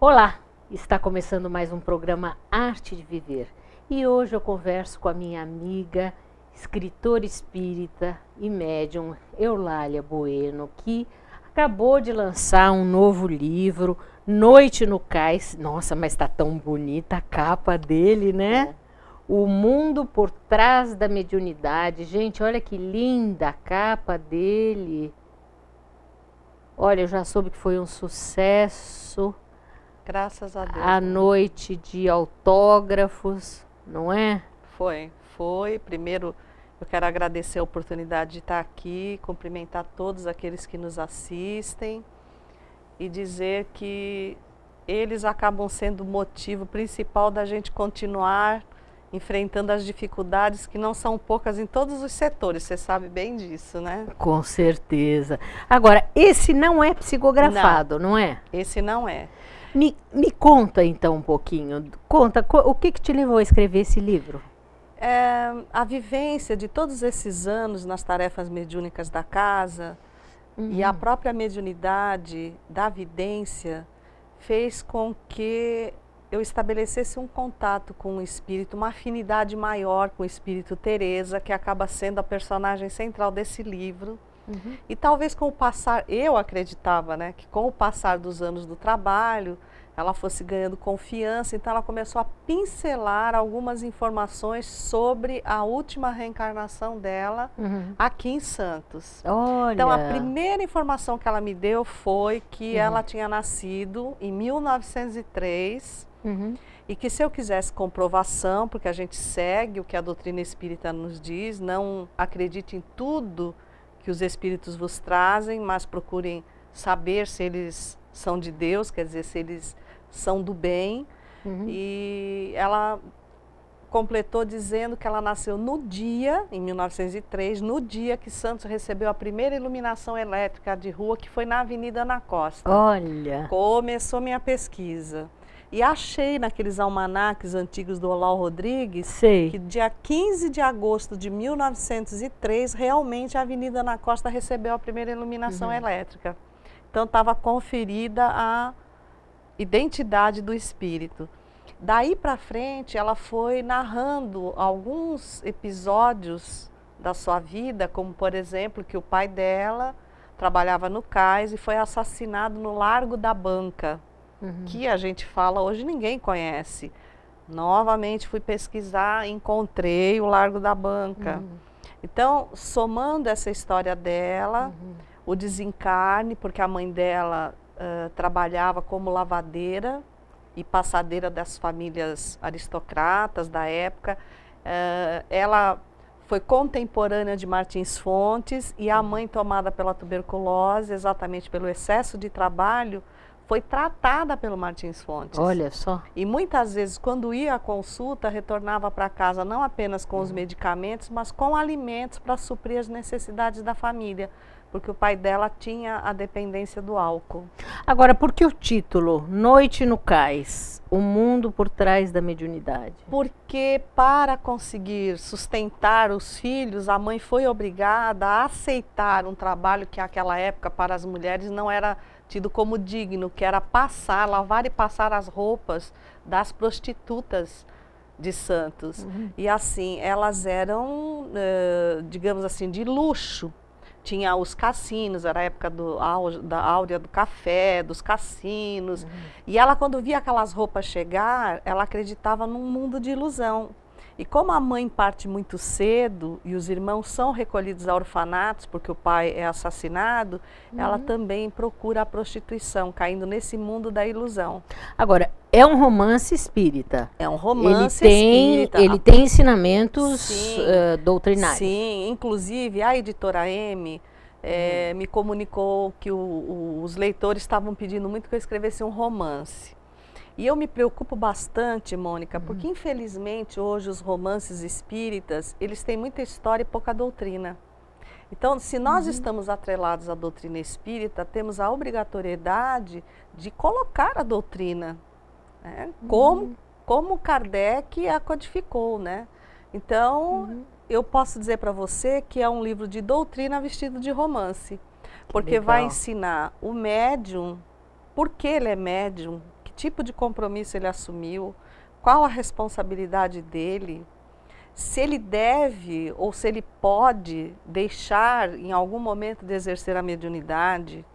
Olá, está começando mais um programa Arte de Viver e hoje eu converso com a minha amiga, escritora espírita e médium Eulália Bueno, que acabou de lançar um novo livro, Noite no Cais. Nossa, mas está tão bonita a capa dele, né? O Mundo por Trás da Mediunidade. Gente, olha que linda a capa dele. Olha, eu já soube que foi um sucesso. Graças a Deus. A noite de autógrafos, não é? Foi. Primeiro, eu quero agradecer a oportunidade de estar aqui, cumprimentar todos aqueles que nos assistem e dizer que eles acabam sendo o motivo principal da gente continuar enfrentando as dificuldades que não são poucas em todos os setores, você sabe bem disso, né? Com certeza. Agora, esse não é psicografado, não é? Esse não é. Me conta então um pouquinho, o que te levou a escrever esse livro? A vivência de todos esses anos nas tarefas mediúnicas da casa e a própria mediunidade da vidência fez com que eu estabelecesse um contato com o espírito, uma afinidade maior com o espírito Teresa, que acaba sendo a personagem central desse livro. E talvez com o passar, eu acreditava, né, que com o passar dos anos do trabalho, ela fosse ganhando confiança, então ela começou a pincelar algumas informações sobre a última reencarnação dela aqui em Santos. Olha. Então a primeira informação que ela me deu foi que ela tinha nascido em 1903 e que se eu quisesse comprovação, porque a gente segue o que a doutrina espírita nos diz, não acredite em tudo que os espíritos vos trazem, mas procurem saber se eles são de Deus, quer dizer, se eles são do bem. E ela completou dizendo que ela nasceu no dia, em 1903, no dia que Santos recebeu a primeira iluminação elétrica de rua, que foi na Avenida Ana Costa. Olha. Começou minha pesquisa. E achei naqueles almanaques antigos do Oláo Rodrigues que dia 15 de agosto de 1903, realmente a Avenida Ana Costa recebeu a primeira iluminação elétrica. Então estava conferida a identidade do espírito. Daí para frente ela foi narrando alguns episódios da sua vida, como por exemplo que o pai dela trabalhava no cais e foi assassinado no Largo da Banca. Que a gente fala hoje, ninguém conhece. Novamente fui pesquisar, encontrei o Largo da Banca. Então, somando essa história dela, o desencarne, porque a mãe dela trabalhava como lavadeira e passadeira das famílias aristocratas da época. Ela foi contemporânea de Martins Fontes e a mãe, tomada pela tuberculose, exatamente pelo excesso de trabalho, foi tratada pelo Martins Fontes. Olha só. E muitas vezes, quando ia à consulta, retornava para casa não apenas com os medicamentos, mas com alimentos para suprir as necessidades da família, porque o pai dela tinha a dependência do álcool. Agora, por que o título Noite no Cais, o mundo por trás da mediunidade? Porque para conseguir sustentar os filhos, a mãe foi obrigada a aceitar um trabalho que naquela época para as mulheres não era tido como digno, que era lavar e passar as roupas das prostitutas de Santos. E assim, elas eram, digamos assim, de luxo. Tinha os cassinos, era a época da áurea do café, dos cassinos. E ela, quando via aquelas roupas chegar, ela acreditava num mundo de ilusão. E como a mãe parte muito cedo e os irmãos são recolhidos a orfanatos porque o pai é assassinado, ela também procura a prostituição, caindo nesse mundo da ilusão. Agora, é um romance espírita. É um romance espírita. Ele tem ensinamentos doutrinários. Sim, inclusive a editora M me comunicou que os leitores estavam pedindo muito que eu escrevesse um romance. E eu me preocupo bastante, Mônica, porque infelizmente hoje os romances espíritas, eles têm muita história e pouca doutrina. Então, se nós estamos atrelados à doutrina espírita, temos a obrigatoriedade de colocar a doutrina, né? Como Kardec a codificou, né? Então, eu posso dizer para você que é um livro de doutrina vestido de romance, porque vai ensinar o médium, por que ele é médium, tipo de compromisso ele assumiu, qual a responsabilidade dele, se ele deve ou se ele pode deixar em algum momento de exercer a mediunidade,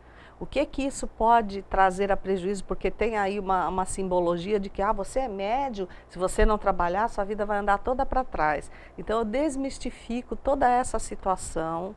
o que isso pode trazer a prejuízo, porque tem aí uma simbologia de que você é médium, se você não trabalhar, sua vida vai andar toda para trás. Então eu desmistifico toda essa situação,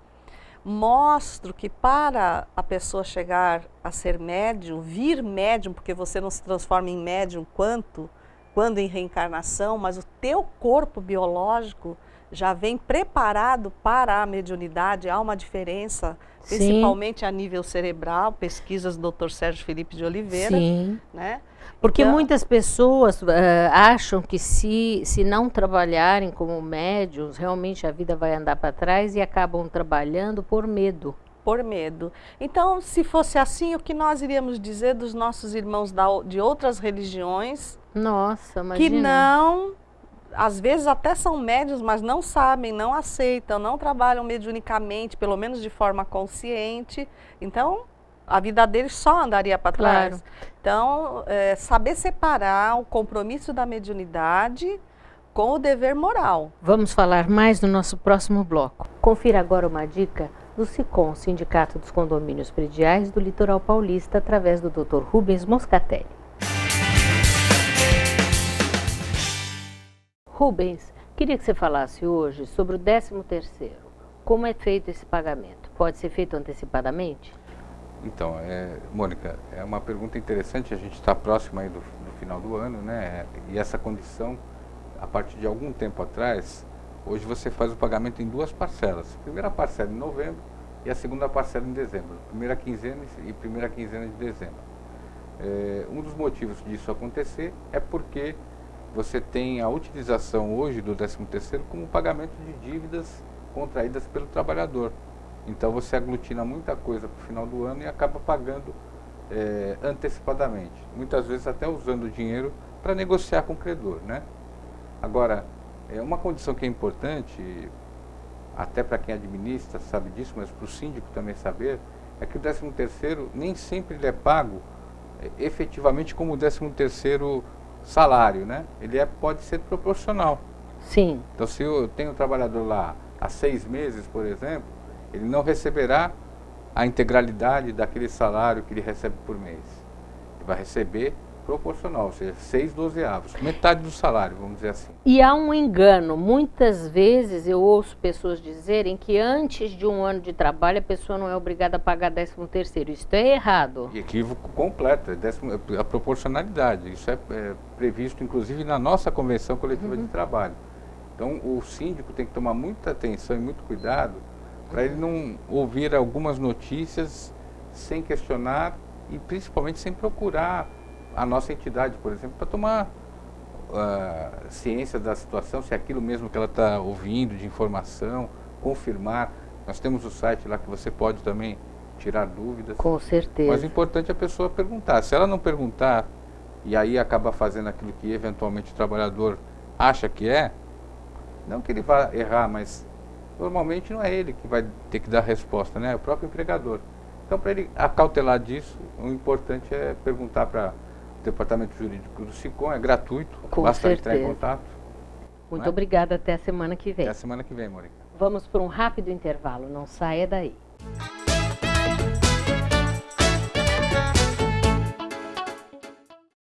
mostro que para a pessoa chegar a ser médium, vir médium, porque você não se transforma em médium quando em reencarnação, mas o teu corpo biológico já vem preparado para a mediunidade, há uma diferença, Sim. Principalmente a nível cerebral, pesquisas do Dr. Sérgio Felipe de Oliveira. Sim. Né? Porque então, muitas pessoas acham que se não trabalharem como médiums, realmente a vida vai andar para trás e acabam trabalhando por medo. Por medo. Então, se fosse assim, o que nós iríamos dizer dos nossos irmãos de outras religiões? Nossa, imagina. Que não, às vezes até são médiuns, mas não sabem, não aceitam, não trabalham mediunicamente, pelo menos de forma consciente. Então, a vida deles só andaria para trás. Claro. Então, saber separar o compromisso da mediunidade com o dever moral. Vamos falar mais no nosso próximo bloco. Confira agora uma dica do SICOM, Sindicato dos Condomínios Prediais do Litoral Paulista, através do Dr. Rubens Moscatelli. Rubens, queria que você falasse hoje sobre o 13º. Como é feito esse pagamento? Pode ser feito antecipadamente? Então, Mônica, é uma pergunta interessante. A gente está próximo aí do final do ano, né? E essa condição, a partir de algum tempo atrás, hoje você faz o pagamento em 2 parcelas. A primeira parcela em novembro e a segunda parcela em dezembro. Primeira quinzena e primeira quinzena de dezembro. Um dos motivos disso acontecer é porque você tem a utilização hoje do 13º como pagamento de dívidas contraídas pelo trabalhador. Então você aglutina muita coisa para o final do ano e acaba pagando antecipadamente. Muitas vezes até usando o dinheiro para negociar com o credor, né? Agora, uma condição que é importante, até para quem administra sabe disso, mas para o síndico também saber, é que o 13º nem sempre ele é pago efetivamente como o 13º salário, né? Ele pode ser proporcional. Sim. Então, se eu tenho um trabalhador lá há 6 meses, por exemplo, ele não receberá a integralidade daquele salário que ele recebe por mês. Ele vai receber proporcional, ou seja, 6/12, metade do salário, vamos dizer assim. E há um engano. Muitas vezes eu ouço pessoas dizerem que antes de um ano de trabalho a pessoa não é obrigada a pagar 13º. Isso é errado. Equívoco completo, a proporcionalidade. Isso é previsto, inclusive, na nossa Convenção Coletiva de Trabalho. Então, o síndico tem que tomar muita atenção e muito cuidado para ele não ouvir algumas notícias sem questionar e, principalmente, sem procurar a nossa entidade, por exemplo, para tomar ciência da situação, se é aquilo mesmo que ela está ouvindo de informação, confirmar. Nós temos o site lá que você pode também tirar dúvidas. Com certeza. Mas o importante é a pessoa perguntar. Se ela não perguntar e aí acaba fazendo aquilo que eventualmente o trabalhador acha que não que ele vá errar, mas normalmente não é ele que vai ter que dar a resposta, né? É o próprio empregador. Então, para ele acautelar disso, o importante é perguntar para o departamento jurídico do SICOM, é gratuito, basta entrar em contato. Muito obrigada, até a semana que vem. Até a semana que vem, Mônica. Vamos para um rápido intervalo, não saia daí.